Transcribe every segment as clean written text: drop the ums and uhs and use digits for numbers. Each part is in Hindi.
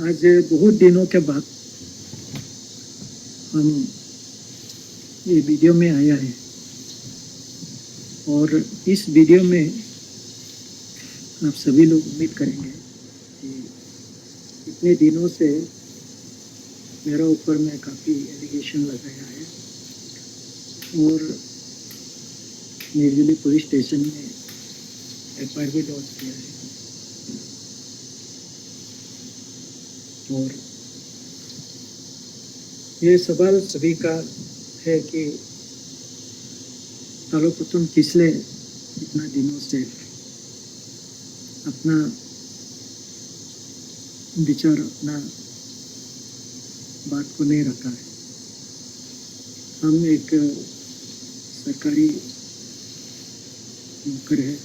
आज बहुत दिनों के बाद हम ये वीडियो में आया है और इस वीडियो में आप सभी लोग उम्मीद करेंगे कि इतने दिनों से मेरा ऊपर में काफ़ी एलिगेशन लगाया है और निर्जली पुलिस स्टेशन में एफआईआर भी लॉन्च किया है और ये सवाल सभी का है कि सर्वप्रथम किसने इतना दिनों से अपना विचार अपना बात को नहीं रखा है। हम एक सरकारी नौकर है,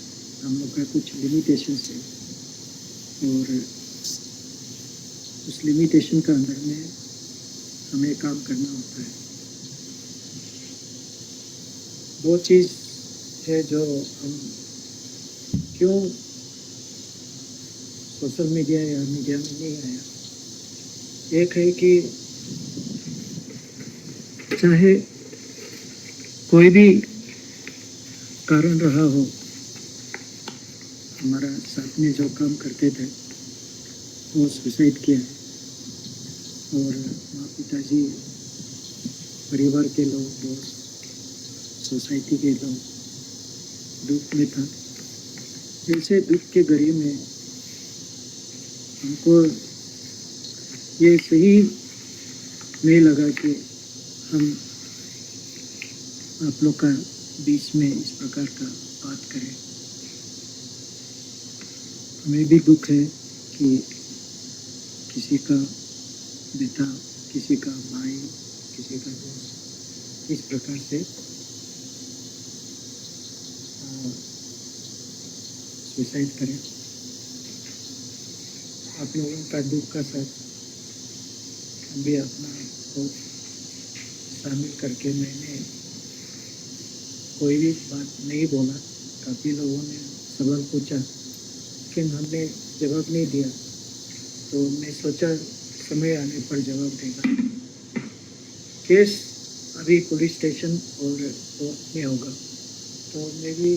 हम लोग का कुछ लिमिटेशंस है और उस लिमिटेशन का अंदर में हमें काम करना होता है। दो चीज़ है जो हम क्यों सोशल मीडिया या मीडिया में नहीं आया। एक है कि चाहे कोई भी कारण रहा हो, हमारा साथ में जो काम करते थे वो सुसाइड किया है और माँ पिताजी, परिवार के लोग, दोस्त, सोसाइटी के लोग दुख में था। जैसे दुख के घड़ी में हमको ये सही नहीं लगा कि हम आप लोग का बीच में इस प्रकार का बात करें। हमें भी दुख है कि किसी का बेटा, किसी का भाई, किसी का दोस्त इस प्रकार से सुसाइड करें। आप लोगों का दुख का साथ हम भी अपना को शामिल करके मैंने कोई भी बात नहीं बोला। काफ़ी लोगों ने सवाल पूछा लेकिन हमने जवाब नहीं दिया, तो मैं सोचा समय आने पर जवाब देगा। केस अभी पुलिस स्टेशन और कोर्ट में होगा, तो मेरी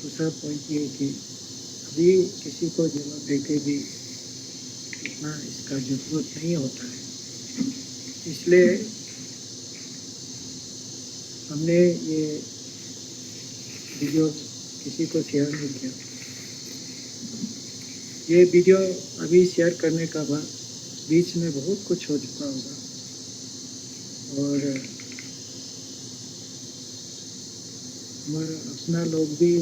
दूसरा पॉइंट ये कि अभी किसी को जवाब देके भी इतना इसका ज़रूरत नहीं होता है, इसलिए हमने ये वीडियो किसी को शेयर नहीं किया। ये वीडियो अभी शेयर करने का बाद बीच में बहुत कुछ हो चुका होगा और हमारा अपना लोग भी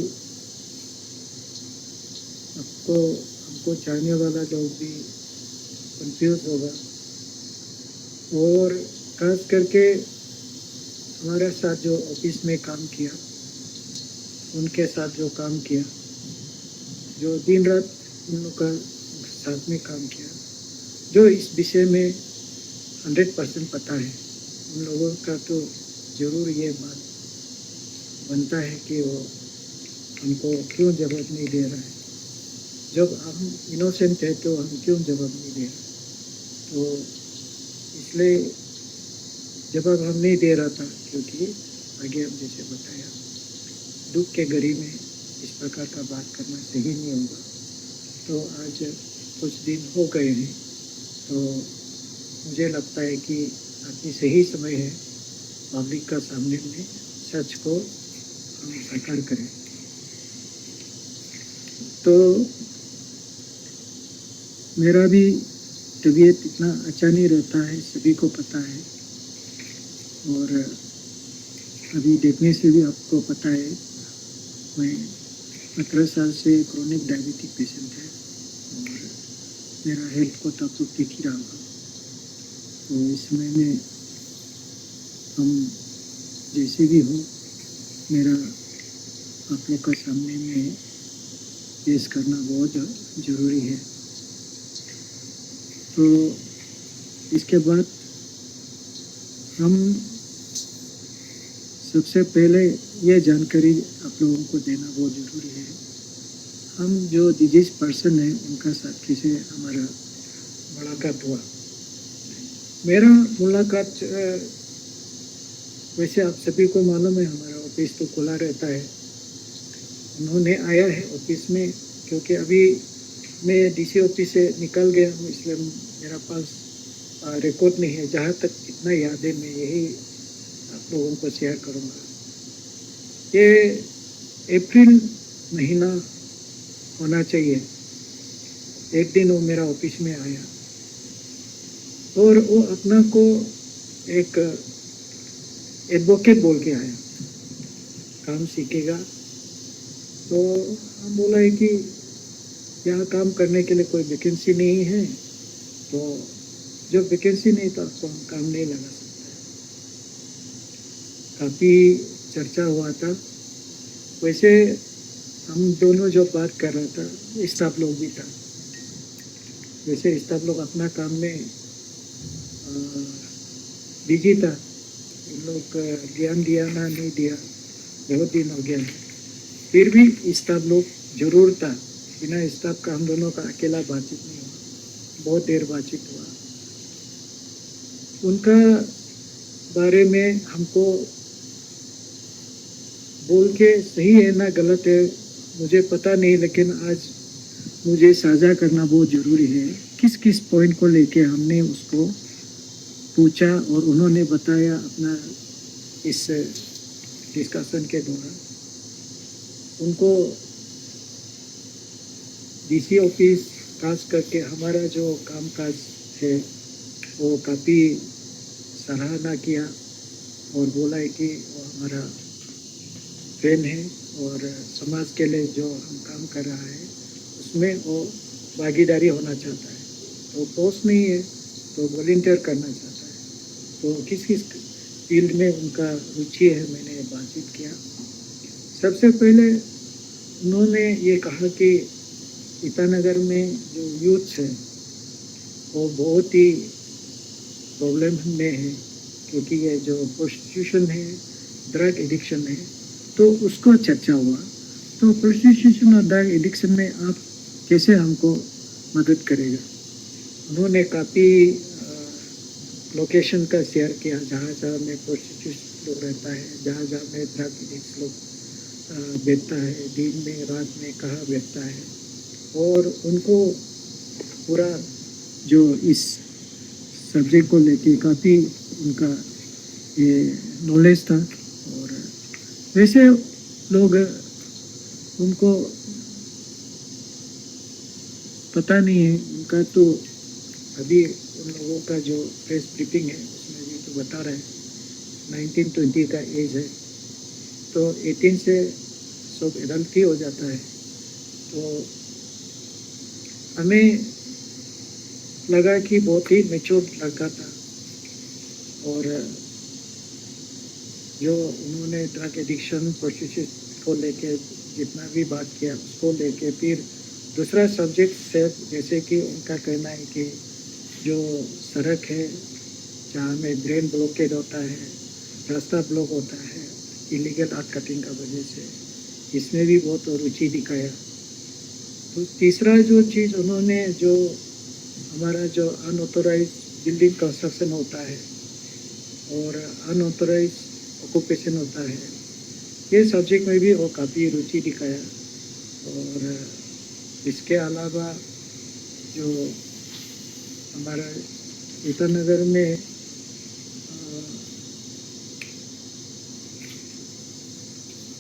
हमको चाहने वाला लोग भी कंफ्यूज होगा और खास करके हमारे साथ जो ऑफिस में काम किया, उनके साथ जो काम किया, जो दिन रात उन लोग का साथ में काम किया, जो इस विषय में 100% पता है, उन लोगों का तो ज़रूर ये बात बनता है कि वो हमको क्यों जवाब नहीं दे रहा है। जब हम इनोसेंट है तो हम क्यों जवाब नहीं दे रहे। तो इसलिए जवाब हम नहीं दे रहा था क्योंकि आगे हम जैसे बताया दुख के घड़ी में इस प्रकार का बात करना सही नहीं होगा। तो आज कुछ दिन हो गए हैं, तो मुझे लगता है कि अभी सही समय है पब्लिक का सामने में सच को हम साकार करें। तो मेरा भी तबीयत इतना अच्छा नहीं रहता है, सभी को पता है और अभी देखने से भी आपको पता है मैं 15 साल से क्रोनिक डायबिटिक पेशेंट है और मेरा हेल्थ को तो आप लोग देख ही रहा होगा। तो इस समय में हम जैसे भी हो, मेरा आप लोग का सामने में पेश करना बहुत ज़रूरी है। तो इसके बाद हम सबसे पहले ये जानकारी आप लोगों को देना बहुत ज़रूरी है। हम जो डिजीज पर्सन है उनका साथ कैसे हमारा मुलाकात हुआ। मेरा मुलाकात वैसे आप सभी को मालूम है, हमारा ऑफिस तो खुला रहता है। उन्होंने आया है ऑफिस में, क्योंकि अभी मैं डीसी ऑफिस से निकल गया हूँ, इसलिए मेरा पास रिकॉर्ड नहीं है। जहाँ तक इतना याद है मैं यही आप लोगों को शेयर करूँगा। ये अप्रैल महीना होना चाहिए, एक दिन वो मेरा ऑफिस में आया और वो अपना को एक एडवोकेट बोल के आया, काम सीखेगा। तो हम बोला है कि यहाँ काम करने के लिए कोई वैकेंसी नहीं है, तो जब वैकेंसी नहीं तो आपको हम काम नहीं लगा सकते। काफ़ी चर्चा हुआ था। वैसे हम दोनों जो बात कर रहा था, स्टाफ लोग भी था। वैसे स्टाफ लोग अपना काम में बिजी था। इन लोग ज्ञान दिया ना नहीं दिया, बहुत दिन हो गया। फिर भी स्टाफ लोग जरूर था। बिना स्टाफ का हम दोनों का अकेला बातचीत नहीं हुआ, बहुत देर बातचीत हुआ। उनका बारे में हमको बोल के सही है ना गलत है मुझे पता नहीं, लेकिन आज मुझे साझा करना बहुत ज़रूरी है। किस किस पॉइंट को लेके हमने उसको पूछा और उन्होंने बताया अपना इस डिस्कशन के दौरान। उनको डीसी ऑफिस खास करके हमारा जो कामकाज है वो काफ़ी सराहना किया और बोला है कि वो हमारा फ्रेंड है और समाज के लिए जो हम काम कर रहा है उसमें वो भागीदारी होना चाहता है। तो पोस्ट नहीं है तो वॉलंटियर करना चाहता है। तो किस किस फील्ड में उनका रुचि है मैंने बातचीत किया। सबसे पहले उन्होंने ये कहा कि ईटानगर में जो यूथ है वो बहुत ही प्रॉब्लम में है, क्योंकि ये जो प्रोस्टिट्यूशन है, ड्रग एडिक्शन है, तो उसको चर्चा हुआ। तो प्रोस्टिट्यूशन और ड्रग एडिक्शन में आप कैसे हमको मदद करेगा। उन्होंने काफ़ी लोकेशन का शेयर किया, जहाँ जहाँ में प्रोस्टिट्यूट लोग रहता है, जहाँ जहाँ में ड्रग एडिक्ट लोग बैठता है, दिन में रात में कहाँ बैठता है। और उनको पूरा जो इस सब्जेक्ट को लेके काफ़ी उनका ये नॉलेज था। और वैसे लोग उनको पता नहीं है उनका, तो अभी उन लोगों का जो प्रेस ब्रीफिंग है उसमें भी तो बता रहे हैं 19-20 का एज है, तो 18 से सब एडल्ट ही हो जाता है। तो हमें लगा कि बहुत ही मैच्योर लड़का था। और जो उन्होंने ड्रग एडिक्शन प्रोस्टिट्यूशन को लेके जितना भी बात किया उसको लेके, फिर दूसरा सब्जेक्ट से जैसे कि उनका कहना है कि जो सड़क है जहाँ में ड्रेन ब्लॉकेड होता है, रास्ता ब्लॉक होता है इलीगल आर्ट कटिंग का वजह से, इसमें भी बहुत रुचि दिखाया। तो तीसरा जो चीज़ उन्होंने, जो हमारा जो अनऑथोराइज बिल्डिंग कंस्ट्रक्शन होता है और अनऑथोराइज ऑक्यूपेशन होता है, ये सब्जेक्ट में भी वो काफ़ी रुचि दिखाया। और इसके अलावा जो हमारा ईटानगर में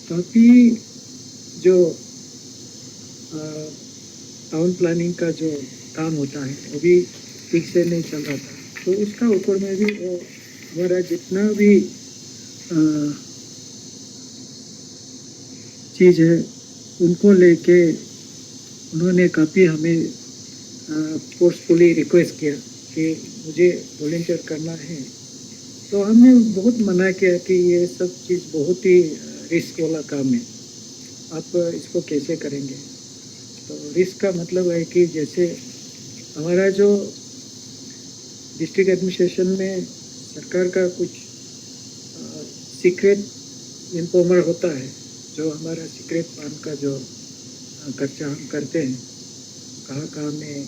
काफ़ी जो टाउन प्लानिंग का जो काम होता है वो भी ठीक से नहीं चल रहा था, तो उसका ऊपर में भी वो हमारा जितना भी चीज़ है उनको लेके उन्होंने काफ़ी हमें फोर्सफुली रिक्वेस्ट किया कि मुझे वॉलंटियर करना है। तो हमने बहुत मना किया कि ये सब चीज़ बहुत ही रिस्क वाला काम है, आप इसको कैसे करेंगे। तो रिस्क का मतलब है कि जैसे हमारा जो डिस्ट्रिक्ट एडमिनिस्ट्रेशन में सरकार का कुछ सीक्रेट इन्फॉर्मर होता है, जो हमारा सीक्रेट फंड का जो खर्चा हम करते हैं, कहाँ कहाँ में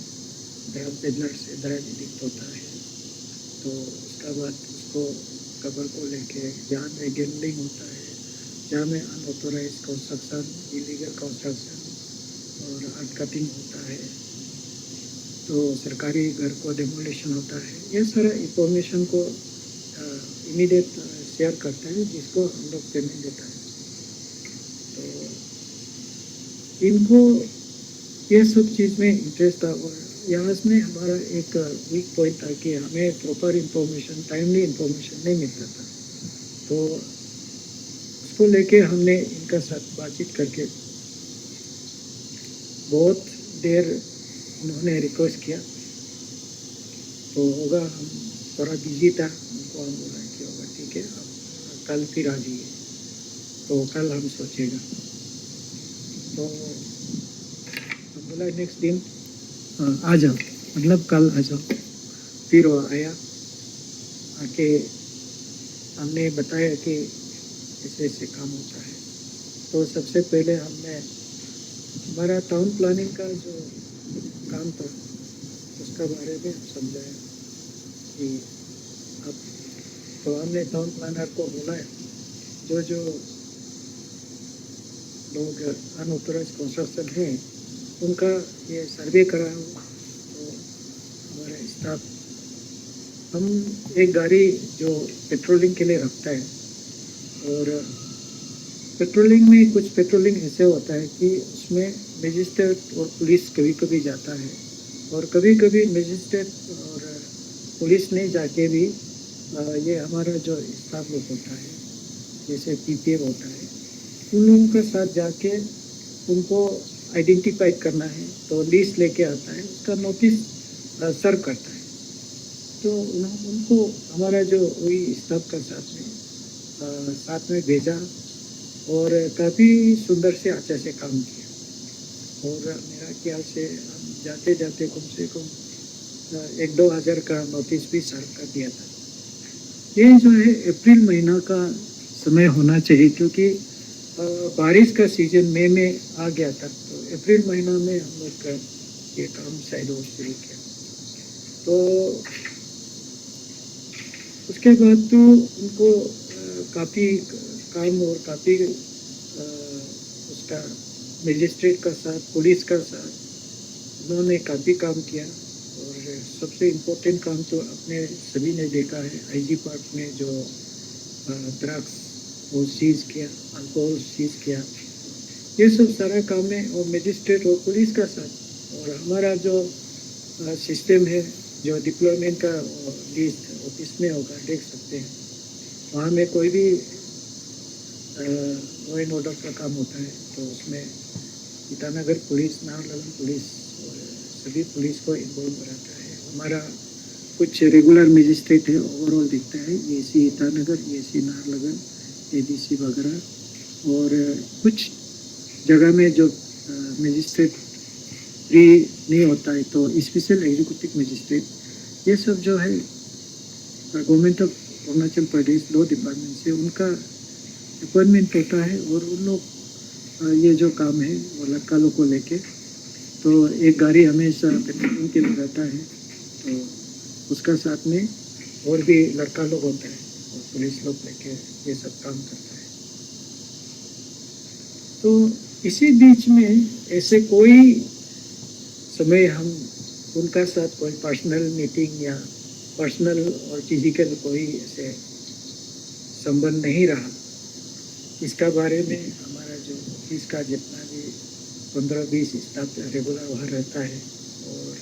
ड्रग पेडलर से ड्रग एडिक्ट होता है, तो उसका बाद उसको कबर को लेके जहाँ में गैम्बलिंग होता है, जहाँ में अनऑथोराइज कंस्ट्रक्शन, इलीगल कंस्ट्रक्शन और आर्ट कटिंग होता है, तो सरकारी घर को डेमोलिशन होता है, ये सारा इंफॉर्मेशन को इमीडिएट शेयर करता है, जिसको हम लोग पेमेंट देता है। तो इनको ये सब चीज़ में इंटरेस्ट था, और यहाँ में हमारा एक वीक पॉइंट था कि हमें प्रॉपर इंफॉर्मेशन, टाइमली इंफॉर्मेशन नहीं मिलता था। तो उसको लेके हमने इनका साथ बातचीत करके बहुत देर उन्होंने रिक्वेस्ट किया, तो होगा, हम थोड़ा बिजी था, उनको हम बोला कि होगा ठीक है, आप कल फिर आ जाइए, तो कल हम सोचेगा। तो हम बोला नेक्स्ट दिन आ जाओ, मतलब कल आ जाओ। फिर वो आया, आके हमने बताया कि ऐसे ऐसे काम होता है। तो सबसे पहले हमने हमारा टाउन प्लानिंग का जो काम था उसका बारे में समझाया कि अब, तो हमने टाउन प्लानर को बोला है, जो जो लोग अनऑथोराइज कंस्ट्रक्शन है उनका ये सर्वे कराओ। तो हमारा स्टाफ, हम एक गाड़ी जो पेट्रोलिंग के लिए रखता है, और पेट्रोलिंग में कुछ पेट्रोलिंग ऐसे होता है कि उसमें मजिस्ट्रेट और पुलिस कभी कभी जाता है, और कभी कभी मजिस्ट्रेट और पुलिस नहीं जाके भी ये हमारा जो स्टाफ लोग होता है, जैसे पीपीए होता है, उन लोगों के साथ जाके उनको आइडेंटिफाई करना है, तो लिस्ट लेके आता है, उसका नोटिस सर्व करता है। तो उनको हमारा जो वही स्टाफ का साथ में भेजा, और काफ़ी सुंदर से अच्छे से काम किया। और मेरा ख्याल से हम जाते जाते कम से कम 1-2 हज़ार का नोटिस भी सर्व कर दिया था। ये जो है अप्रैल महीना का समय होना चाहिए, क्योंकि बारिश का सीजन मई में आ गया था, तो अप्रैल महीना में हम लोग का ये काम शायद वो शुरू किया। तो उसके बाद तो उनको काफ़ी काम और काफ़ी उसका मजिस्ट्रेट का साथ, पुलिस का साथ, उन्होंने काफ़ी काम किया। और सबसे इम्पोर्टेंट काम तो अपने सभी ने देखा है, आईजी पार्क में जो ड्रग्स वो सीज किया, अल्कोहल सीज किया, ये सब सारा काम है, और मजिस्ट्रेट और पुलिस का साथ। और हमारा जो सिस्टम है, जो डिप्लॉयमेंट का लिस्ट ऑफिस में होगा, देख सकते हैं, वहाँ में कोई भी लॉ एंड ऑर्डर का काम होता है, तो उसमें ईटानगर पुलिस, नाहरलगुन पुलिस और सभी पुलिस को इन्वॉल्व कराता है। हमारा कुछ रेगुलर मजिस्ट्रेट है, ओवरऑल दिखता है, AC Itanagar, AC Naharlagun, ADC वगैरह, और कुछ जगह में जो मजिस्ट्रेट फ्री नहीं होता है, तो स्पेशल एग्जीक्यूटिव मजिस्ट्रेट, ये सब जो है government of Arunachal Pradesh law department से उनका अपॉइंटमेंट होता है, और उन लोग ये जो काम है वो लड़का लोग को लेके, तो एक गाड़ी हमेशा पेट्रोलिंग के लिए रहता है, तो उसका साथ में और भी लड़का लोग होता है, और पुलिस लोग लेके ये सब काम करता है। तो इसी बीच में ऐसे कोई समय हम उनका साथ कोई पर्सनल मीटिंग या पर्सनल और फिजिकल कोई ऐसे संबंध नहीं रहा। इसका बारे में हमारा जो ऑफिस का जितना भी 15-20 स्टाफ रेगुलर वहाँ रहता है, और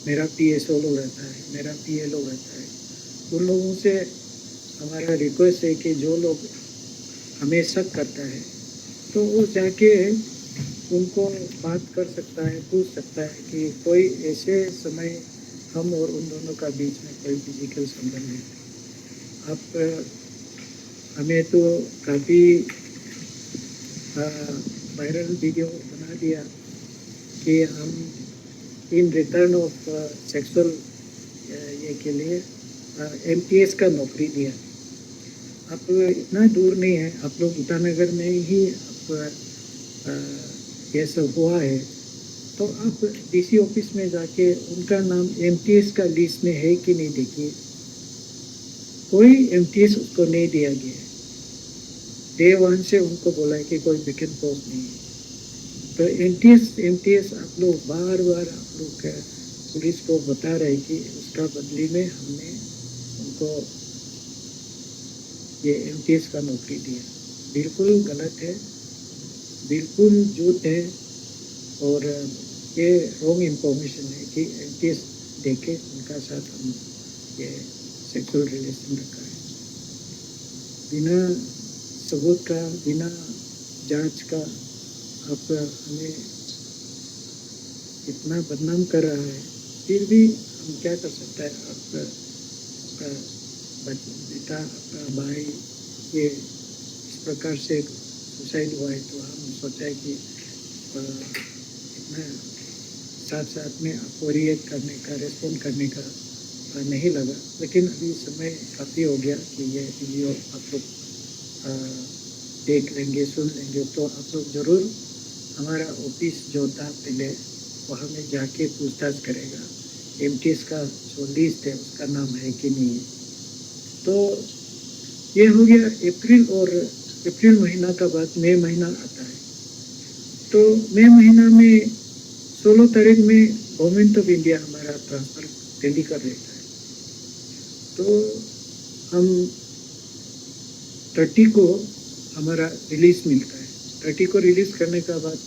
मेरा पीएसओ लोग रहता है, मेरा पीए लोग रहता है, उन लोगों से हमारा रिक्वेस्ट है कि जो लोग हमें शक करता है, तो वो जाके उनको बात कर सकता है, पूछ सकता है कि कोई ऐसे समय हम और उन दोनों का बीच में कोई फिजिकल संबंध है। आप हमें तो काफ़ी वायरल वीडियो बना दिया कि हम इन रिटर्न ऑफ सेक्सुअल ये के लिए एमटीएस का नौकरी दिया। आप इतना दूर नहीं है, आप लोग ईटानगर में ही आप ये सब हुआ है, तो आप डीसी ऑफिस में जाके उनका नाम एमटीएस का लिस्ट में है कि नहीं देखिए, कोई एमटीएस उसको नहीं दिया गया है। डे वन से उनको बोला है कि कोई वैकेंट पोस्ट नहीं है। तो एमटीएस आप लोग बार बार आप लोग पुलिस को बता रहे कि उसका बदली में हमने उनको ये एमटीएस का नौकरी दिया। बिल्कुल गलत है, बिल्कुल झूठ है, और ये रॉन्ग इंफॉर्मेशन है कि एमटीएस देके उनका साथ हम ये सेक्सुअल रिलेशन रखा है बिना सबूत का, बिना जांच का। आप हमें इतना बदनाम कर रहा है, फिर भी हम क्या कर सकते हैं। आपका बेटा, आपका भाई ये इस प्रकार से सुसाइड हुआ है, तो हम सोचा है कि इतना साथ साथ में आपको रिएक्ट करने का, रेस्पॉन्ड करने का नहीं लगा। लेकिन अभी समय काफ़ी हो गया कि ये वीडियो आप लोग देख लेंगे, सुन लेंगे, तो आप लोग ज़रूर हमारा ऑफिस जो था पहले वहाँ में जाके पूछताछ करेगा एमटीएस का जो लिस्ट है उसका नाम है कि नहीं। तो ये हो गया अप्रैल, और अप्रैल महीना का बाद मई महीना आता है। तो मई महीना में 16 तारीख में गवर्नमेंट ऑफ इंडिया हमारा ट्रांसफ़र दिल्ली कर देता है। तो हम 30 को हमारा रिलीज़ मिलता है। 30 को रिलीज़ करने का बाद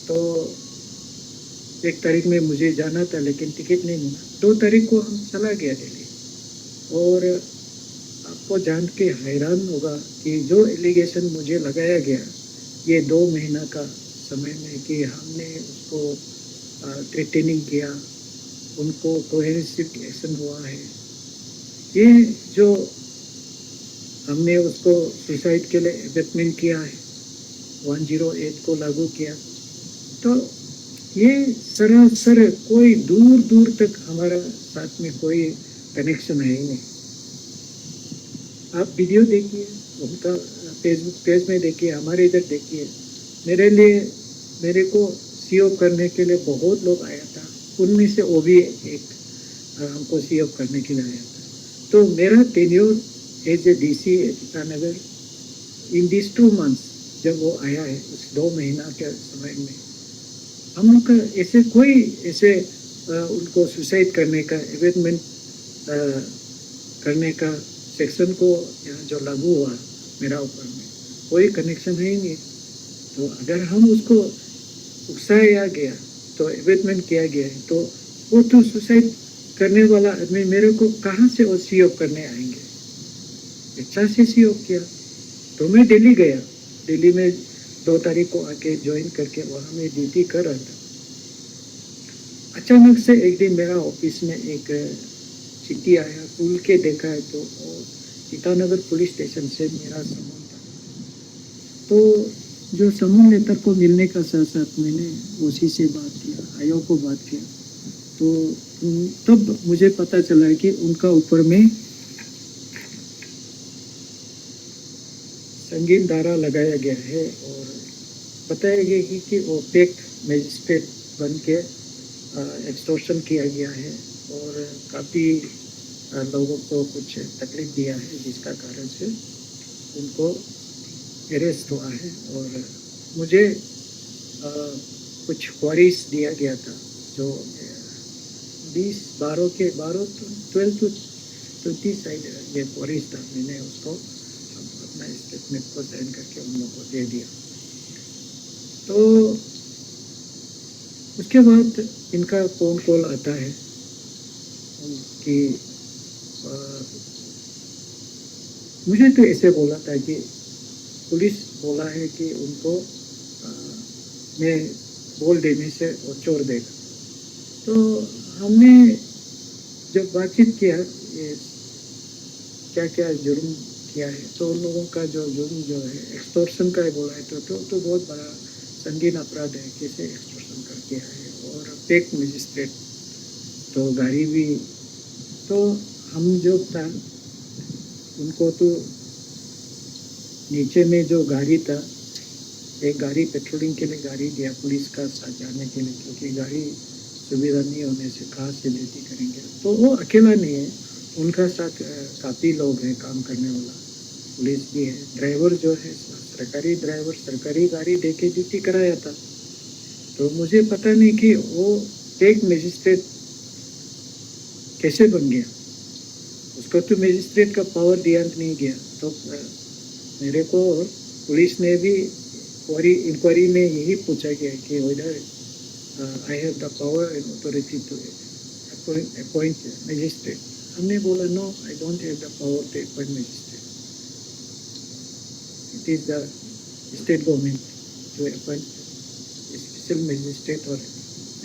तो 1 तारीख में मुझे जाना था, लेकिन टिकट नहीं मिला। 2 तारीख को हम चला गया दिल्ली। और आपको जान के हैरान होगा कि जो एलिगेशन मुझे लगाया गया ये 2 महीना का समय में कि हमने उसको थ्रेटनिंग किया, उनको कोहेरेसिव एक्शन हुआ है, ये जो हमने उसको सुसाइड के लिए एबेटमेंट किया है, 108 को लागू किया, तो ये सरासर कोई दूर दूर तक हमारा साथ में कोई कनेक्शन है ही नहीं। आप वीडियो देखिए, उनका फेसबुक पेज में देखिए, हमारे इधर देखिए। मेरे को सीओ करने के लिए बहुत लोग आया था, उनमें से वो भी एक हमको सीओ करने के लिए आया था। तो मेरा tenure as a DC Itanagar in this 2 months जब वो आया है, उस 2 महीना के समय में हम लोग का ऐसे कोई ऐसे उनको सुसाइड करने का, एबेटमेंट करने का सेक्शन को यहाँ जो लागू हुआ मेरा ऊपर में कोई कनेक्शन है ही नहीं। तो अगर हम उसको उकसाया गया तो एबेटमेंट किया गया है, तो वो तो सुसाइड करने वाला आदमी मेरे को कहाँ से वो सीओ करने आएंगे। इच्छा से सीओ किया तो मैं दिल्ली गया। दिल्ली में 2 तारीख को आके ज्वाइन करके वहाँ में ड्यूटी कर रहा था। अचानक से एक दिन मेरा ऑफिस में एक चिट्ठी आया, खुल के देखा है तो ईटानगर पुलिस स्टेशन से मेरा समन था। तो जो समन लेटर को मिलने का साथ साथ मैंने उसी से बात किया, आयोग को बात किया, तो तब मुझे पता चला कि उनका ऊपर में संगीन धारा लगाया गया है और बताया गया कि वो पेक मजिस्ट्रेट बन के एक्सटॉर्शन किया गया है और काफ़ी लोगों को कुछ तकलीफ दिया है, जिसका कारण से उनको अरेस्ट हुआ है। और मुझे कुछ क्वारीज दिया गया था जो 12 to 20 साइड ये क्वारीज था। मैंने उसको अपना स्टेटमेंट को साइन करके उन लोगों को दे दिया। तो उसके बाद इनका फ़ोन कॉल आता है कि मुझे तो ऐसे बोला था कि पुलिस बोला है कि उनको मैं बोल देने से वो छोड़ देगा। तो हमने जब बातचीत किया ये क्या क्या जुर्म किया है, तो उन लोगों का जो जुर्म जो है एक्सटॉर्शन का है बोला है, तो बहुत बड़ा संगीन अपराध है, कैसे एक्सटॉर्शन कर किया है और पेक मजिस्ट्रेट तो गाड़ी भी। तो हम जो था उनको तो नीचे में जो गाड़ी था एक गाड़ी पेट्रोलिंग के लिए गाड़ी दिया पुलिस का साथ जाने के लिए, क्योंकि गाड़ी सुविधा नहीं होने से कहाँ से ड्यूटी करेंगे। तो वो अकेला नहीं है, उनका साथ काफ़ी लोग हैं काम करने वाला, पुलिस भी है, ड्राइवर जो है सरकारी ड्राइवर सरकारी गाड़ी दे के ड्यूटी कराया था। तो मुझे पता नहीं कि वो एक मजिस्ट्रेट कैसे बन गया, उसको तो मजिस्ट्रेट का पावर दिया नहीं गया। तो मेरे को पुलिस ने भी इंक्वायरी में यही पूछा गया कि whether I have the power and authority to appoint magistrate. हमने बोला no, I don't have the power to appoint magistrate, it is the state government to appoint special magistrate और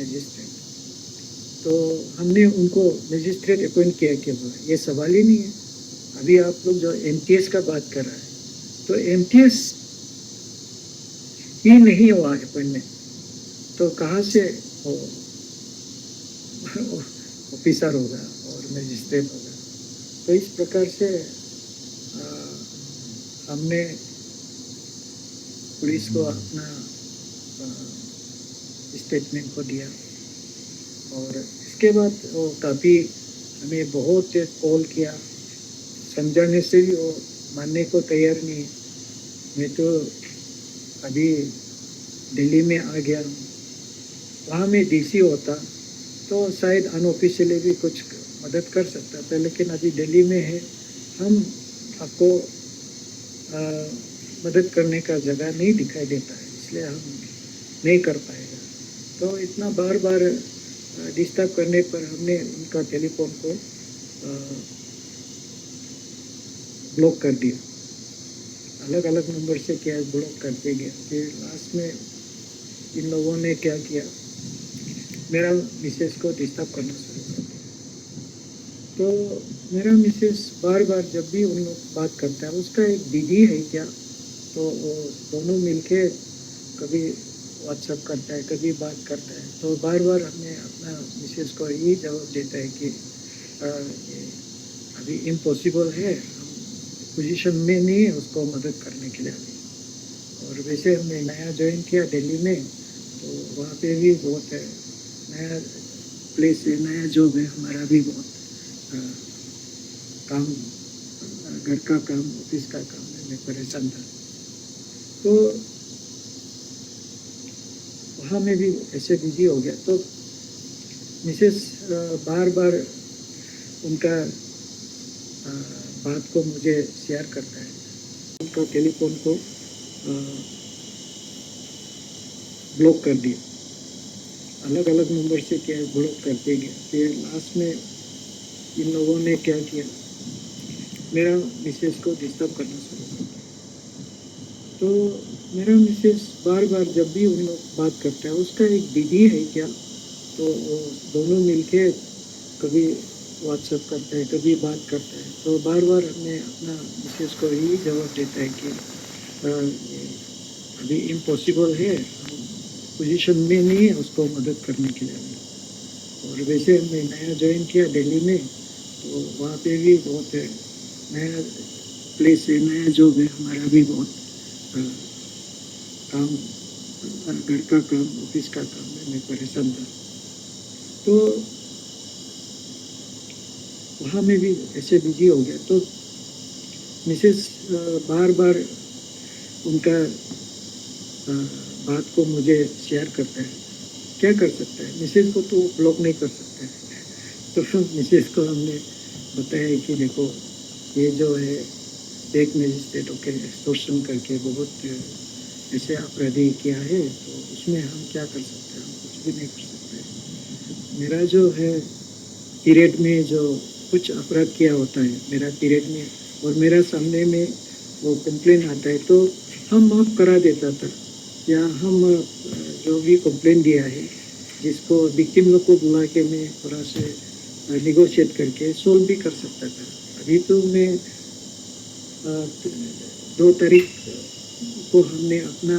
मजिस्ट्रेट। तो हमने उनको मजिस्ट्रेट अपॉइंट किया कि ये सवाल ही नहीं है। अभी आप लोग जो एमटीएस का बात कर रहा है, तो एमटीएस ही नहीं हुआ अपॉइंटमेंट, तो कहाँ से ऑफिसर होगा और मजिस्ट्रेट होगा। तो इस प्रकार से हमने पुलिस को अपना स्टेटमेंट को दिया, और इसके बाद वो काफ़ी हमें बहुत कॉल किया, समझाने से भी वो मानने को तैयार नहीं। मैं तो अभी दिल्ली में आ गया हूँ, वहाँ में डीसी होता तो शायद अनऑफिशियली भी कुछ मदद कर सकता था, लेकिन अभी दिल्ली में है, हम आपको मदद करने का जगह नहीं दिखाई देता है, इसलिए हम नहीं कर पाएगा। तो इतना बार बार डिस्टर्ब करने पर हमने उनका टेलीफोन को ब्लॉक कर दिया, अलग अलग नंबर से क्या ब्लॉक करते गया। फिर लास्ट में इन लोगों ने क्या किया, मेरा मिसेस को डिस्टर्ब करना शुरू कर दिया। तो मेरा मिसेस बार बार जब भी उन लोग बात करता है, उसका एक दीदी है क्या, तो वो दोनों मिलके कभी व्हाट्सएप करता है, कभी बात करता है। तो बार बार हमने अपना मिसेस को यही जवाब देता है कि ये अभी इम्पॉसिबल है, पोजीशन में नहीं है उसको मदद करने के लिए अभी। और वैसे हमने नया ज्वाइन किया दिल्ली में, तो वहाँ पे भी बहुत नया प्लेस है, नया जॉब है, हमारा भी बहुत काम, घर का काम, ऑफिस का काम है, मैं परेशान था। तो वहाँ में भी ऐसे बिजी हो गया। तो मिसेस बार बार उनका बात को मुझे शेयर करता है, उनका टेलीफोन को ब्लॉक कर दिया, अलग अलग नंबर से क्या ब्लॉक करते गए। फिर लास्ट में इन लोगों ने क्या किया, मेरा मिसेस को डिस्टर्ब करना शुरू कर दिया। तो मेरा मिसेस बार बार जब भी उन लोग बात करता है, उसका एक दीदी है क्या, तो वो दोनों मिलके कभी व्हाट्सएप करता है, कभी बात करता है। तो बार बार हमने अपना मिसेस को यही जवाब देता है कि अभी इम्पॉसिबल है, पोजीशन में नहीं है उसको मदद करने के लिए। और वैसे हमने नया ज्वाइन किया दिल्ली में, तो वहाँ पे भी बहुत नया प्लेस है, नया जॉब है, हमारा भी बहुत काम, घर का काम, ऑफिस का काम है, मैं परेशान था। तो वहाँ में भी ऐसे बिजी हो गया। तो मिसेस बार बार उनका बात को मुझे शेयर करता है, क्या कर सकता है, मिसेस को तो ब्लॉक नहीं कर सकता है। तो मिसेस को हमने बताया कि देखो ये जो है एक मजिस्ट्रेट के एक्सटॉर्शन करके बहुत ऐसे अपराधी किया है, तो उसमें हम क्या कर सकते हैं, हम कुछ भी नहीं कर सकते। मेरा जो है पीरियड में जो कुछ अपराध किया होता है मेरा पीरियड में, और मेरा सामने में वो कंप्लेन आता है, तो हम माफ़ करा देता था, या हम जो भी कंप्लेन दिया है जिसको विक्टिम लोग को बुला के मैं थोड़ा से निगोशिएट करके सोल्व भी कर सकता था। अभी तो मैं 2 तारीख को हमने अपना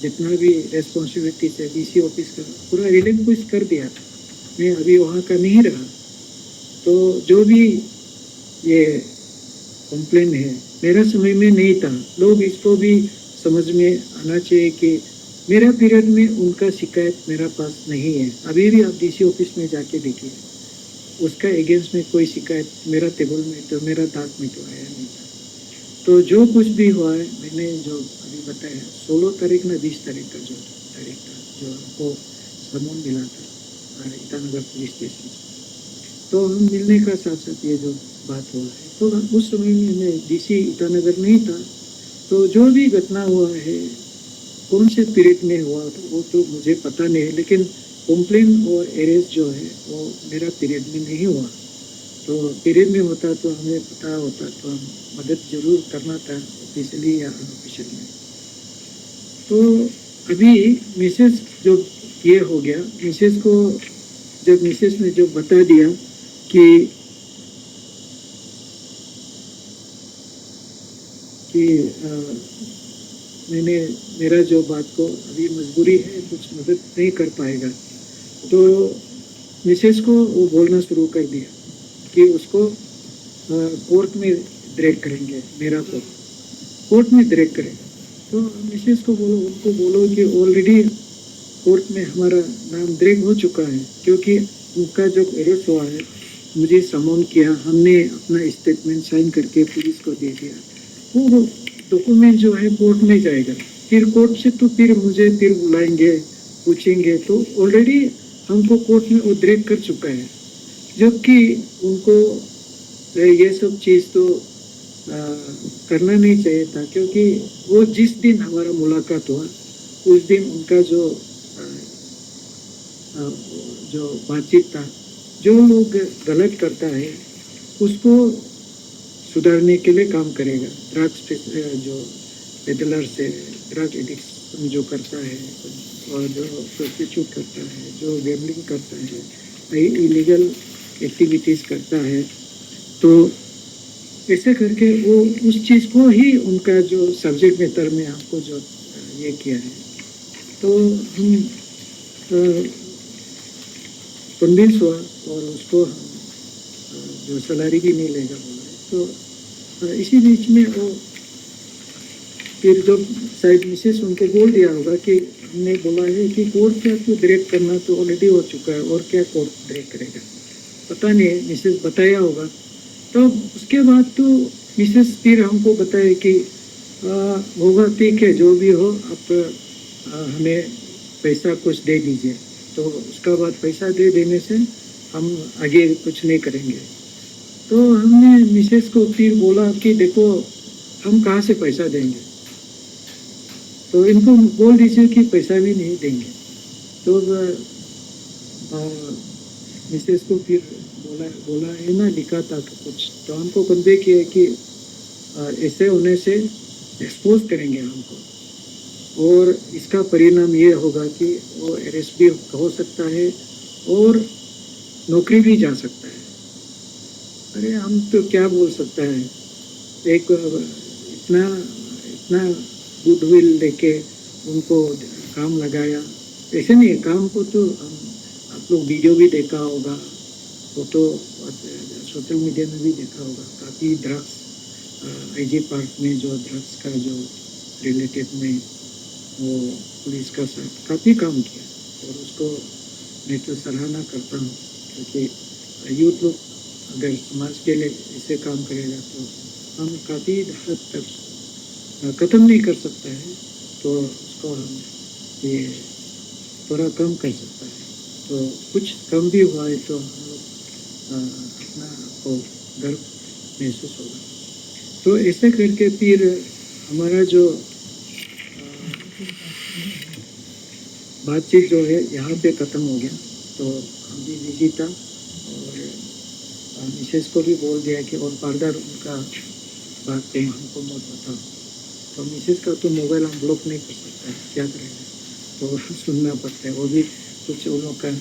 जितना भी रेस्पॉन्सिबिलिटी है डीसी ऑफिस का पूरा रिलिंक्विश कर दिया था, मैं अभी वहाँ का नहीं रहा। तो जो भी ये कंप्लेन है मेरा समय में नहीं था, लोग इसको भी समझ में आना चाहिए कि मेरा पीरियड में उनका शिकायत मेरा पास नहीं है। अभी भी आप डीसी ऑफिस में जाके देखिए, उसका अगेंस्ट में कोई शिकायत मेरा टेबल में तो मेरा दाग में तो आया नहीं था। तो जो कुछ भी हुआ है मैंने जो अभी बताया 16 तारीख ना 20 तारीख का जो तारीख था जो हमको समन मिला था ईटानगर पुलिस स्टेशन से, तो हम मिलने का साथ साथ ये जो बात हुआ है, तो उस समय में मैं डीसी ईटानगर नहीं था। तो जो भी घटना हुआ है कौन से पीरियड में हुआ तो वो तो मुझे पता नहीं है, लेकिन कंप्लेन और अरेस्ट जो है वो मेरा पीरियड में नहीं हुआ। तो पीरियड में होता तो हमें पता होता तो हम मदद जरूर करना था ऑफिशियली या अनऑफिशियली। तो अभी मिसेस जो ये हो गया, मिसेस को जब मिसेस ने जो बता दिया कि मैंने मेरा जो बात को अभी मजबूरी है कुछ मदद नहीं कर पाएगा, तो मिसेस को वो बोलना शुरू कर दिया कि उसको कोर्ट में ड्रैग करेंगे, मेरा को कोर्ट में ड्रैग करेंगे। तो मिसेस को बोलो, उनको बोलो कि ऑलरेडी कोर्ट में हमारा नाम ड्रैग हो चुका है, क्योंकि उनका जो अरेस्ट हुआ है मुझे समन किया, हमने अपना स्टेटमेंट साइन करके पुलिस को दे दिया। वो डॉक्यूमेंट जो है कोर्ट में जाएगा, फिर कोर्ट से तो फिर मुझे फिर बुलाएंगे, पूछेंगे, तो ऑलरेडी हमको कोर्ट में वो ड्रैग कर चुका है। जबकि उनको ये सब चीज़ तो करना नहीं चाहिए था, क्योंकि वो जिस दिन हमारा मुलाकात हुआ उस दिन उनका जो बातचीत था, जो लोग गलत करता है उसको सुधारने के लिए काम करेगा। ड्रग्स जो पेडलर से ड्रग एडिक्शन जो करता है और जो प्रोस्टिट्यूट करता है, जो गैम्बलिंग करता है, इलीगल एक्टिविटीज़ करता है, तो ऐसे करके वो उस चीज़ को ही उनका जो सब्जेक्ट मैटर में हमको जो ये किया है, तो हम कन्विंस हुआ और उसको हम जो सैलरी भी नहीं लेगा बोला है। तो इसी बीच में वो फिर जब शायद मिसेस उनको बोल दिया होगा कि हमने बोला है कि कोर्ट क्या तो डायरेक्ट करना तो ऑलरेडी हो चुका है और क्या कोर्ट डायरेक्ट करेगा, पता नहीं मिसेस बताया होगा। तो उसके बाद तो मिसेस फिर हमको बताए कि होगा ठीक है, जो भी हो आप हमें पैसा कुछ दे दीजिए। तो उसका बाद पैसा दे देने से हम आगे कुछ नहीं करेंगे। तो हमने मिसेस को फिर बोला कि देखो हम कहाँ से पैसा देंगे, तो इनको बोल दीजिए कि पैसा भी नहीं देंगे। तो मिसेस को फिर बोला है ना, लिखा था कुछ, तो हमको कन्वे किया कि ऐसे होने से एक्सपोज करेंगे हमको और इसका परिणाम ये होगा कि वो अरेस्ट भी हो सकता है और नौकरी भी जा सकता है। अरे हम तो क्या बोल सकता है, एक इतना गुडविल लेके उनको काम लगाया, ऐसे नहीं काम को तो आप लोग वीडियो भी देखा होगा, फोटो सोशल मीडिया में भी देखा होगा, काफ़ी ड्रग्स आईजी पार्क में जो ड्रग्स का जो रिलेटेड में वो पुलिस का साथ काफ़ी काम किया और उसको मैं तो सराहना करता हूँ, क्योंकि यूथ लोग अगर समाज के लिए ऐसे काम करेगा तो हम काफ़ी हद तक ख़त्म नहीं कर सकता है, तो उसको हम ये थोड़ा कम कर सकता है। तो कुछ कम भी हुआ है तो हम लोग अपना आपको गर्व महसूस होगा। तो ऐसे करके फिर हमारा जो बातचीत जो है यहाँ पे ख़त्म हो गया। तो हम भी बिजी था और मिसेस को भी बोल दिया कि और फर्दर उनका बात को हमको मत बताओ। तो मिसेस का तो मोबाइल हम ब्लॉक नहीं कर सकता है, क्या करेंगे, तो सुनना पड़ता है। वो भी कुछ उन लोग का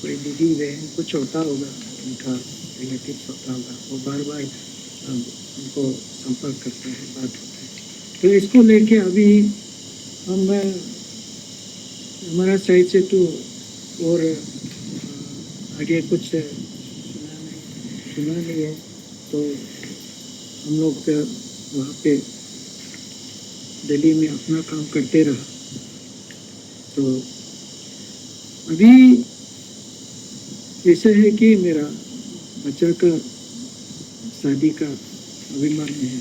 कोई दीदी बहन कुछ होता होगा, उनका रिलेटिव होता होगा, वो बार बार उनको संपर्क करता है, बात होता है। तो इसको लेके अभी हम हमारा साइड से तो और आगे कुछ सुना नहीं है। तो हम लोग वहाँ पे दिल्ली में अपना काम करते रहा। तो अभी ऐसा है कि मेरा बच्चा का शादी का अभिमान्य है,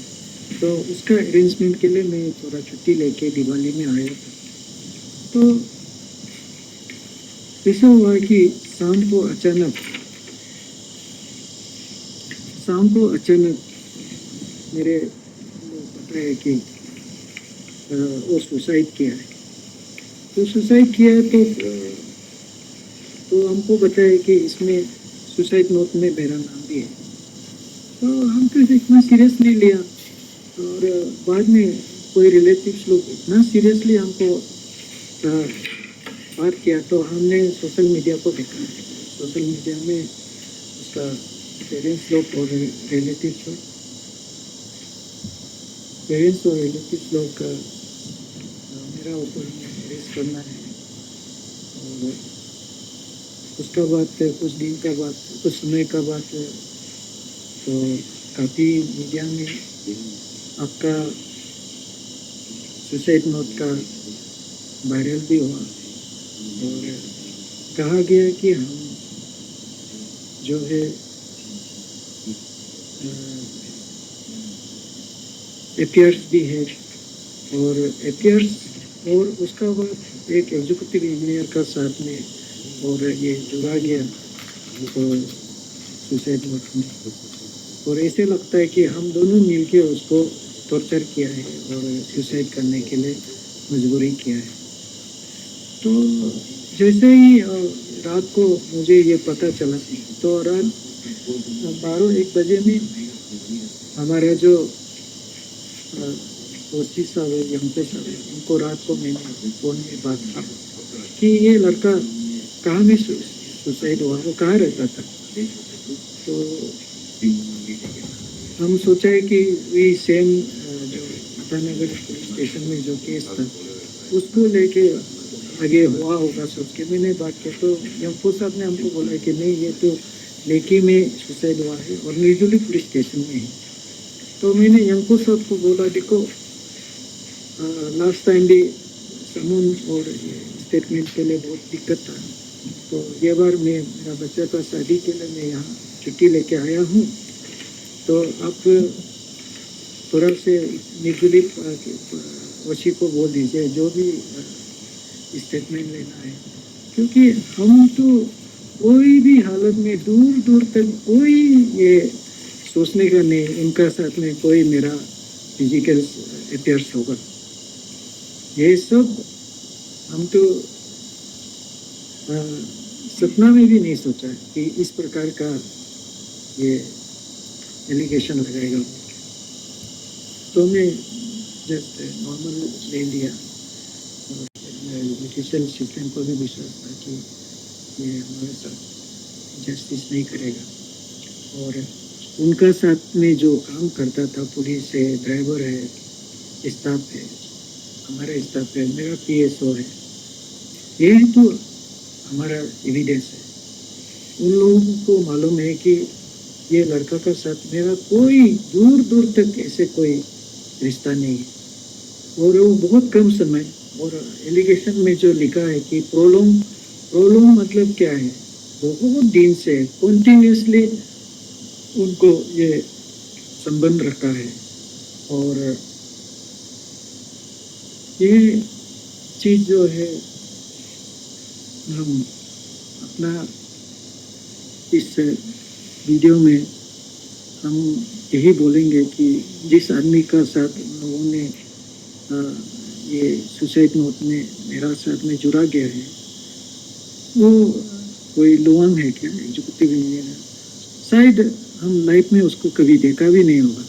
तो उसका अरेंजमेंट के लिए मैं थोड़ा छुट्टी लेके दिवाली में आया था। तो ऐसा हुआ कि शाम को अचानक मेरे को पता है कि वो सुसाइड किया है। तो सुसाइड किया है तो हमको बताया कि इसमें सुसाइड नोट में मेरा नाम भी है। तो हम तो इतना सीरियस नहीं लिया, और बाद में कोई रिलेटिव्स लोग इतना सीरियसली हमको बात किया, तो हमने सोशल मीडिया को देखा। सोशल मीडिया में उसका पेरेंट्स लोग और रिलेटिव्स लोग मेरा ऊपर अरेस्ट करना है। और उसका बाद कुछ समय का बाद तो काफ़ी मीडिया में आपका सुसाइड नोट का वायरल भी हुआ, और कहा गया कि हम जो है अफेयर्स भी है, और उसका बाद एक एग्जीक्यूटिव इंजीनियर का साथ में और ये जुड़ा गया तो सुसाइड नोट में। और ऐसे लगता है कि हम दोनों मिलके उसको टॉर्चर किया है और सुसाइड करने के लिए मजबूरी किया है। तो जैसे ही रात को मुझे ये पता चला, तो रात 12-1 बजे में हमारे जो ओसी साहब है, यमपे साहब है, उनको रात को मैंने फ़ोन में बात की कि ये लड़का कहाँ में सुसाइड हुआ, वो कहाँ रहता था। तो हम सोचा है कि वही सेम जो ईटानगर पुलिस स्टेशन में जो केस था उसको लेके आगे हुआ होगा सोच के मैंने बात किया। तो यमपो साहब ने हमको बोला कि नहीं, ये तो लेकी में सुसाइड हुआ है और निर्जुली पुलिस स्टेशन में है। तो मैंने यमपो साहब को बोला, देखो लास्ट टाइम भी समून और स्टेटमेंट के लिए बहुत दिक्कत था, तो ये बार मेरा बच्चा का शादी के लिए मैं यहाँ छुट्टी लेके आया हूँ, तो आप थोड़ा से निर्जुली ओसी को बोल दीजिए जो भी स्टेटमेंट लेना है, क्योंकि हम तो कोई भी हालत में दूर तक कोई ये सोचने का नहीं उनका साथ में कोई मेरा फिजिकल अफेयर्स होगा। ये सब हम तो सपना में भी नहीं सोचा कि इस प्रकार का ये एलिगेशन लगाएगा। तो मैं जस्ट नॉर्मल ले लिया, जुडिशियल सिस्टम को भी विश्वास था कि ये हमारे साथ जस्टिस नहीं करेगा। और उनका साथ में जो काम करता था, पुलिस है, ड्राइवर है, स्टाफ है, हमारा स्टाफ है, मेरा PSO है, ये तो हमारा एविडेंस है। उन लोगों को मालूम है कि ये लड़का का साथ मेरा कोई दूर तक ऐसे कोई रिश्ता नहीं है। और वो बहुत कम समय, और एलिगेशन में जो लिखा है कि प्रोलोंग मतलब क्या है, बहुत दिन से कंटिन्यूसली उनको ये संबंध रखा है। और ये चीज़ जो है हम अपना इस वीडियो में हम यही बोलेंगे कि जिस आदमी का साथ लोगों ने ये सुसाइड नोट में मेरा साथ में जुड़ा गया है, वो कोई लोअंग है क्या, एग्जीक्यूटिव इंजीनियर है। शायद हम लाइफ में उसको कभी देखा भी नहीं होगा,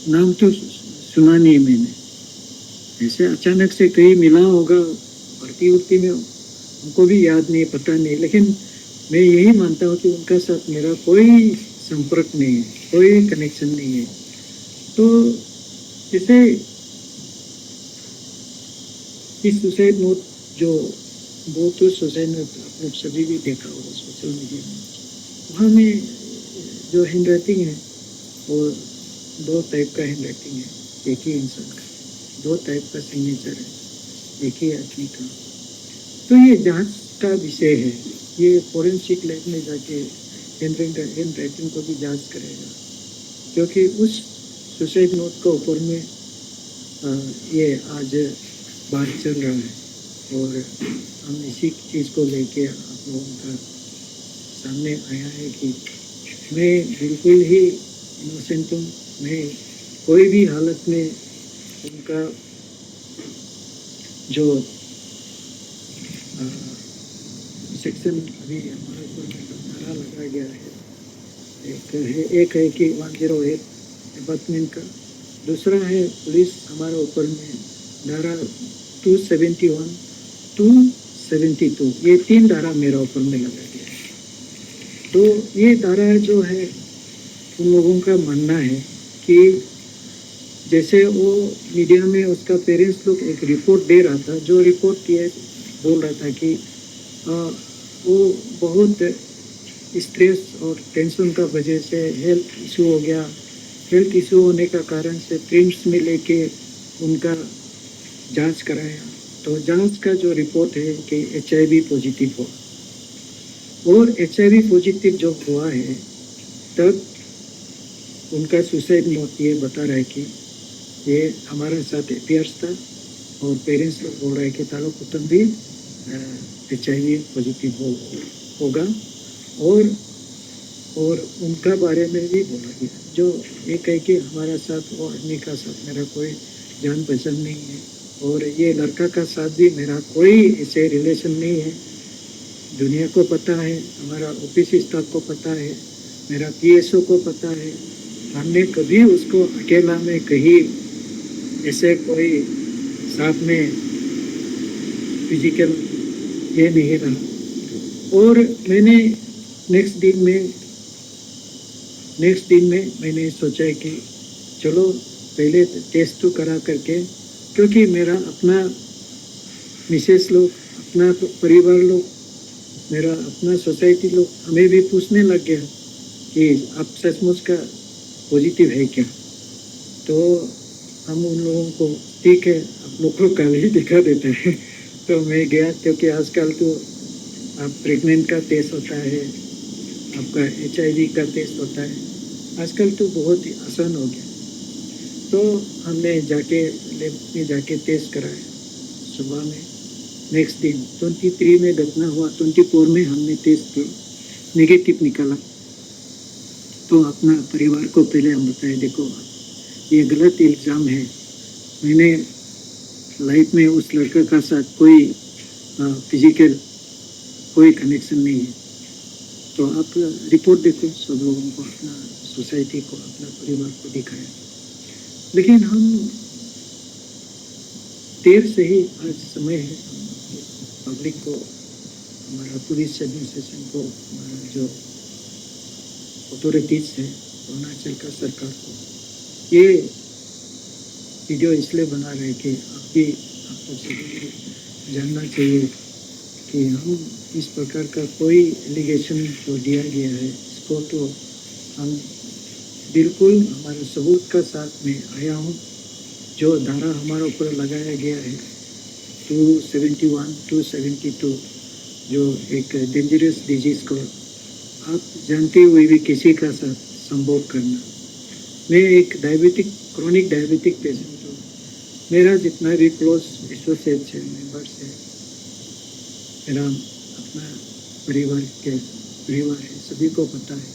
नाम तो सुना नहीं मैंने। ऐसे अचानक से कहीं मिला होगा भर्ती में, हमको भी याद नहीं, पता नहीं, लेकिन मैं यही मानता हूँ कि उनका साथ मेरा कोई संपर्क नहीं है, कोई कनेक्शन नहीं है। तो जैसे इस सुसाइड नोट जो बहुत सुसाइड नोट आप लोग सभी भी देखा होगा सोशल मीडिया में, वहाँ में जो हैंड राइटिंग है वो 2 टाइप का हैंड राइटिंग है एक ही इंसान का। दो टाइप का सिग्नेचर है, एक ही आदमी का। तो ये जांच का विषय है, ये फोरेंसिक लैब में जाके हैंड राइटिंग को भी जांच करेगा, क्योंकि उस सुसाइड नोट के ऊपर में ये आज बात चल रहा है और हम इसी चीज़ को लेके आप लोगों का सामने आया है कि मैं बिल्कुल ही इनोसेंट हूँ। मैं कोई भी हालत में उनका जो सेक्शन अभी हमारे ऊपर धारा लगाया गया है, एक है कि 108 डिपार्टमेंट का, दूसरा है पुलिस हमारे ऊपर में धारा 271, 272, ये 3 धारा मेरा ऊपर में लगाया गया है। तो ये धारा जो है उन लोगों का मानना है कि जैसे वो मीडिया में उसका पेरेंट्स लोग एक रिपोर्ट दे रहा था, जो रिपोर्ट ये बोल रहा था कि वो बहुत स्ट्रेस और टेंशन का वजह से हेल्थ इशू हो गया। हेल्थ इशू होने का कारण से प्रिम्स में लेके उनका जांच कराया, तो जांच का जो रिपोर्ट है कि HIV पॉजिटिव हुआ, और HIV पॉजिटिव जो हुआ है तब उनका सुसाइड नोट ये बता रहा है कि ये हमारे साथ अफेयर्स था और पेरेंट्स लोग बोल रहे हैं कि तालो कुटुंब भी HIV पॉजिटिव होगा, और उनका बारे में भी बोला गया, जो ये कह के हमारा साथ वो आदमी का साथ मेरा कोई जान पहचान नहीं है, और ये लड़का का साथ भी मेरा कोई ऐसे रिलेशन नहीं है। दुनिया को पता है, हमारा ऑफिस स्टाफ को पता है, मेरा PSO को पता है, हमने कभी उसको अकेला में कहीं ऐसे कोई साथ में फिजिकल ये नहीं रहा। और मैंने नेक्स्ट दिन में मैंने सोचा कि चलो पहले टेस्ट तो करा करके, क्योंकि मेरा अपना मिसेस लोग, अपना परिवार लोग, मेरा अपना सोसाइटी लोग हमें भी पूछने लग गया कि आप सचमुच का पॉजिटिव है क्या। तो हम उन लोगों को ठीक है आप लोग को कल ही दिखा देते हैं। तो मैं गया, क्योंकि आजकल तो आप प्रेग्नेंट का टेस्ट होता है, आपका HIV का टेस्ट होता है, आजकल तो बहुत ही आसान हो गया। तो हमने जाके लैब में जाके टेस्ट कराया सुबह में। नेक्स्ट दिन 23 में घटना हुआ, 24 में हमने टेस्ट किया, नेगेटिव निकला। तो अपना परिवार को पहले हम बताए, देखो ये गलत इल्ज़ाम है, मैंने लाइफ में उस लड़के का साथ कोई फिजिकल कोई कनेक्शन नहीं है। तो आप रिपोर्ट देखो, सब लोगों को, अपना सोसाइटी को, अपना परिवार को दिखाया। लेकिन हम देर से ही आज समय है पब्लिक को, हमारा पुलिस एडमिनिस्ट्रेशन को, हमारा जो अथॉरिटीज है अरुणाचल का सरकार को, ये वीडियो इसलिए बना रहे कि आपको सभी जानना चाहिए कि हम इस प्रकार का कोई एलिगेशन जो दिया गया है, इसको तो हम बिल्कुल हमारे सबूत का साथ में आया हूँ। जो धारा हमारे ऊपर लगाया गया है 271, 272, जो एक डेंजरस डिजीज़ को आप जानते हुए भी किसी का साथ संभोग करना। मैं एक क्रोनिक डायबिटिक पेशेंट हूँ, मेरा जितना भी क्लोज एसोसिएट्स है, मेंबर्स है, मेरा अपना परिवार है, सभी को पता है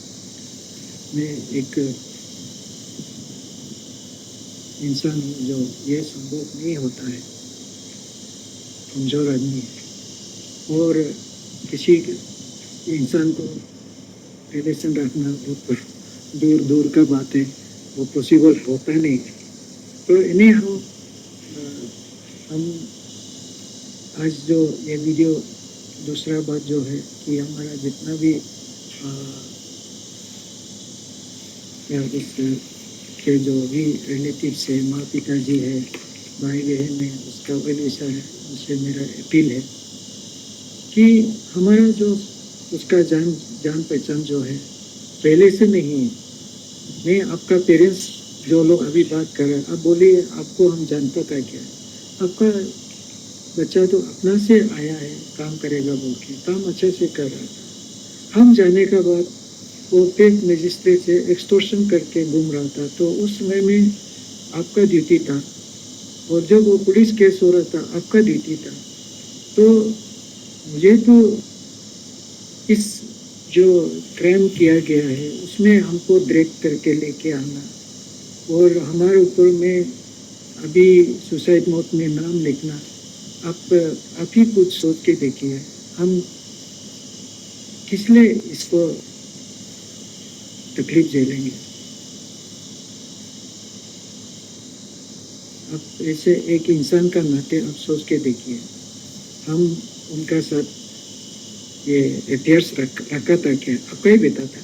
मैं एक इंसान हूँ जो ये संभव नहीं होता है, कमज़ोर आदमी है, और किसी इंसान को रिलेशन रखना बहुत दूर का बात है, वो पॉसिबल होता नहीं। तो इन्हें हम आज जो ये वीडियो, दूसरा बात जो है कि हमारा जितना भी के जो भी रिलेटिव्स है, माँ पिताजी है, भाई बहन है, उसका वेल विशर है, उससे मेरा अपील है कि हमारा जो उसका जान पहचान जो है पहले से नहीं है। मैं आपका पेरेंट्स जो लोग अभी बात कर रहे हैं, आप बोलिए आपको हम जानता था क्या? आपका बच्चा तो अपना से आया है, काम करेगा बोल के, काम अच्छे से कर रहा था। हम जाने के बाद वो पेट मजिस्ट्रेट से एक्सटॉर्शन करके घूम रहा था, तो उस समय में आपका ड्यूटी था, और जब वो पुलिस केस हो रहा था आपका ड्यूटी था। तो मुझे तो इस जो क्राइम किया गया है उसमें हमको डायरेक्ट करके लेके आना, और हमारे ऊपर में अभी सुसाइड नोट में नाम लिखना, आप ही कुछ सोच के देखिए, हम किस लिए इसको तकलीफ झेलेंगे? आप ऐसे एक इंसान का नाते आप सोच के देखिए, हम उनका साथ ये इतिहास रखा था क्या? आपका ही बेटा था।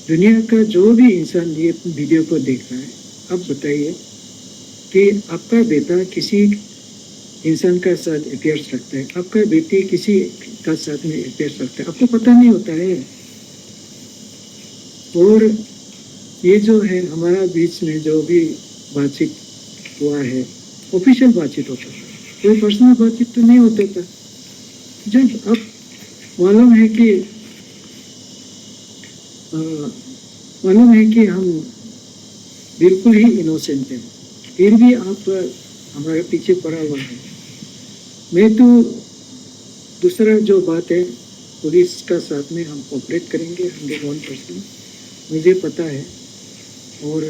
दुनिया का जो भी इंसान ये वीडियो को देख रहा है, आप बताइए कि आपका बेटा किसी इंसान का साथ अफेयर्स रखता है, आपका बेटी किसी का साथ में अफेयर्स रखता है, आपको पता नहीं होता है। और ये जो है हमारा बीच में जो भी बातचीत हुआ है, ऑफिशियल बातचीत होता था, कोई पर्सनल बातचीत तो नहीं होता था। जब अब मालूम है कि हम बिल्कुल ही इनोसेंट हैं, फिर भी आप हमारे पीछे पड़ा हुआ है। मैं तो दूसरा जो बात है, पुलिस का साथ में हम कोऑपरेट करेंगे 101%, मुझे पता है। और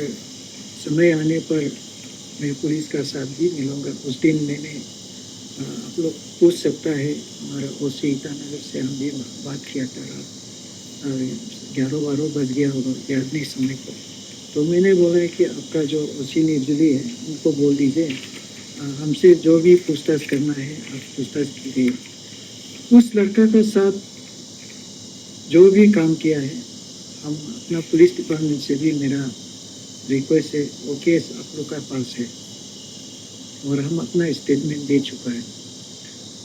समय आने पर मैं पुलिस का साथ भी मिलूँगा। उस दिन मैंने आप लोग पूछ सकता है, हमारा ओसी ईटानगर से हम भी बात किया था, रात 11-12 बज गया होगा याद नहीं समय को। तो मैंने बोला है कि आपका जो ओसी निर्जली है उनको बोल दीजिए, हमसे जो भी पूछताछ करना है आप पूछताछ कीजिए। उस लड़का के साथ जो भी काम किया है, हम अपना पुलिस डिपार्टमेंट से भी मेरा रिक्वेस्ट है, वो केस आप लोग का पास है और हम अपना स्टेटमेंट दे चुका है।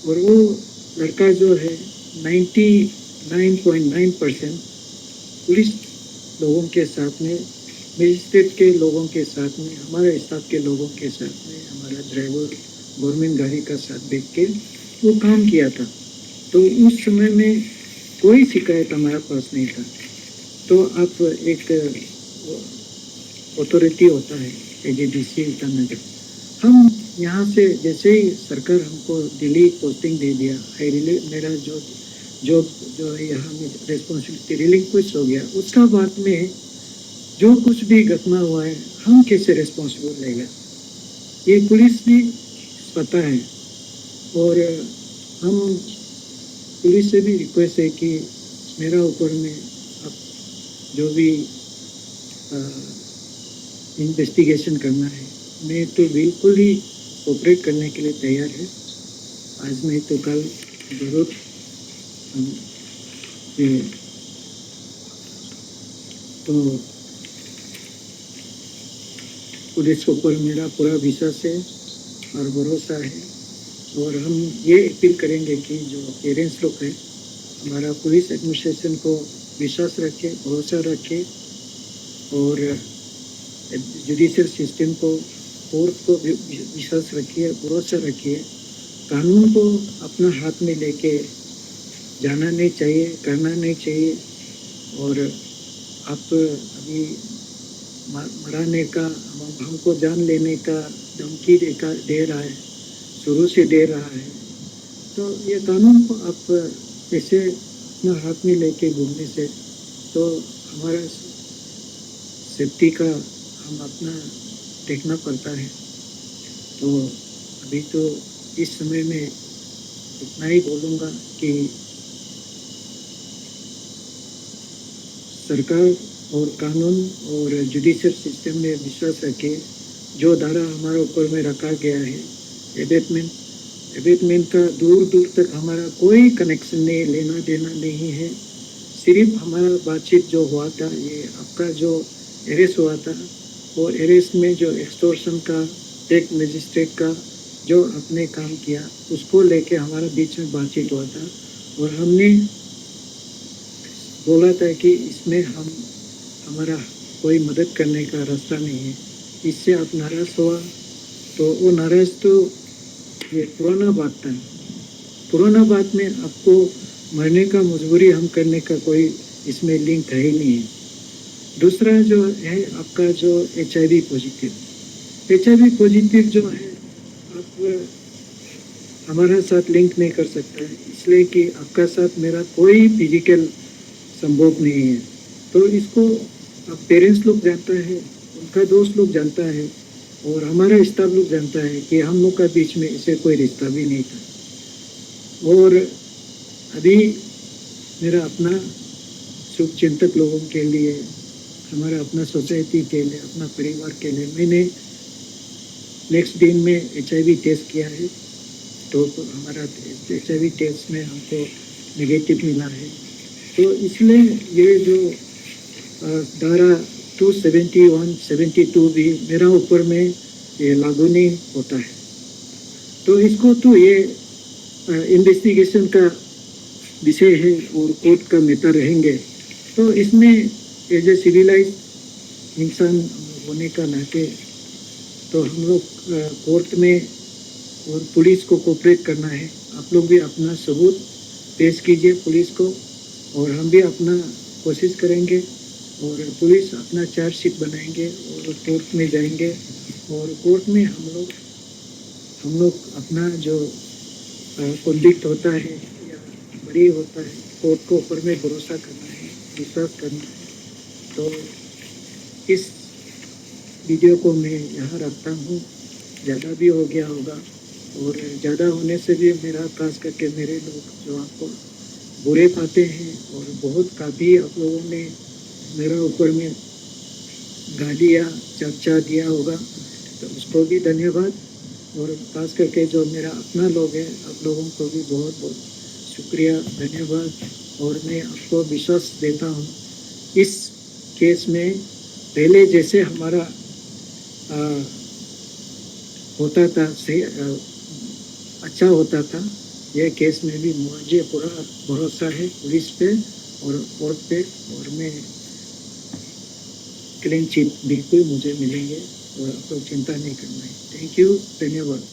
और वो लड़का जो है 99.9% पुलिस लोगों के साथ में, मजिस्ट्रेट के लोगों के साथ में, हमारे स्टाफ के लोगों के साथ में, हमारा ड्राइवर गवर्नमेंट गाड़ी का साथ बैठ के वो काम किया था। तो उस समय में कोई शिकायत हमारे पास नहीं था। तो आप एक अथॉरिटी होता है एजीडीसी ईटानगर, हम यहाँ से जैसे ही सरकार हमको दिल्ली पोस्टिंग दे दिया, मेरा जो जॉब जो है यहाँ में रिस्पॉन्सिबिलिटी रिलिंक्विश हो गया, उसका बाद में जो कुछ भी घटना हुआ है हम कैसे रिस्पॉन्सिबल रहेगा, ये पुलिस भी पता है। और हम पुलिस से भी रिक्वेस्ट है कि मेरा ऊपर में अब जो भी इन्वेस्टिगेशन करना है, मैं तो बिल्कुल ही कोऑपरेट करने के लिए तैयार है। आज नहीं तो कल जरूर हम तो पुलिस के ऊपर मेरा पूरा विश्वास है और भरोसा है। और हम ये अपील करेंगे कि जो पेरेंट्स लोग हैं, हमारा पुलिस एडमिनिस्ट्रेशन को विश्वास रखे, भरोसा रखे, और जुडिशियल सिस्टम को, कोर्ट को विश्वास रखिए, भरोसा रखिए। कानून को अपना हाथ में लेके जाना नहीं चाहिए, करना नहीं चाहिए। और आप अभी मराने का, हमको जान लेने का धमकी दे रहा है, शुरू से दे रहा है, तो ये कानून को आप ऐसे अपना हाथ में लेके घूमने से तो हमारा सेफ्टी का हम अपना देखना पड़ता है। तो अभी तो इस समय में इतना ही बोलूँगा कि सरकार और कानून और जुडिशियल सिस्टम में विश्वास रखे। जो धारा हमारे ऊपर में रखा गया है, एबेटमेंट का दूर दूर तक हमारा कोई कनेक्शन नहीं, लेना देना नहीं है। सिर्फ हमारा बातचीत जो हुआ था, ये आपका जो अरेस्ट हुआ था, और अरेस्ट में जो एक्सटॉर्शन का एक मजिस्ट्रेट का जो आपने काम किया, उसको लेके हमारा बीच में बातचीत हुआ था। और हमने बोला था कि इसमें हम हमारा कोई मदद करने का रास्ता नहीं है। इससे आप नाराज़ हुआ तो वो नाराज़ तो ये पुराना बात था। पुराना बात में आपको मरने का मजबूरी हम करने का कोई इसमें लिंक है ही नहीं है। दूसरा जो है आपका जो HIV पॉजिटिव जो है आप हमारे साथ लिंक नहीं कर सकता है, इसलिए कि आपका साथ मेरा कोई फिजिकल संभव नहीं है। तो इसको अब पेरेंट्स लोग जानता है, उनका दोस्त लोग जानता है और हमारा स्टाफ लोग जानता है कि हम लोग का बीच में ऐसे कोई रिश्ता भी नहीं था। और अभी मेरा अपना शुभ चिंतक लोगों के लिए, हमारा अपना सोसाइटी के लिए, अपना परिवार के लिए मैंने नेक्स्ट दिन में HIV टेस्ट किया है, तो हमारा HIV टेस्ट में हमको नेगेटिव मिला है। तो इसलिए ये जो धारा 271, 72 भी मेरा ऊपर में ये लागू नहीं होता है। तो इसको तो ये इन्वेस्टिगेशन का विषय है और कोर्ट का मैटर रहेंगे। तो इसमें एज ए सिविलाइज इंसान होने का नाते तो हम लोग कोर्ट में और पुलिस को कोऑपरेट करना है। आप लोग भी अपना सबूत पेश कीजिए पुलिस को और हम भी अपना कोशिश करेंगे और पुलिस अपना चार्जशीट बनाएंगे और कोर्ट में जाएंगे और कोर्ट में हम लोग अपना जो कॉन्विक्ट होता है या बरी होता है, कोर्ट को ऊपर में भरोसा करना है, विश्वास करना है। तो इस वीडियो को मैं यहाँ रखता हूँ। ज़्यादा भी हो गया होगा और ज़्यादा होने से भी मेरा खास करके मेरे लोग जो आपको बुरे पाते हैं और बहुत काफ़ी आप लोगों ने मेरे ऊपर में गालियाँ चर्चा दिया होगा, तो उसको भी धन्यवाद। और खास करके जो मेरा अपना लोग है, आप लोगों को भी बहुत बहुत शुक्रिया, धन्यवाद। और मैं आपको विश्वास देता हूँ इस केस में पहले जैसे हमारा होता था सही अच्छा होता था, यह केस में भी मुझे पूरा भरोसा है पुलिस पे और कोर्ट पे और मैं क्लीन चिट बिल्कुल मुझे मिलेंगे और आप लोग चिंता नहीं करना है। थैंक यू, धन्यवाद।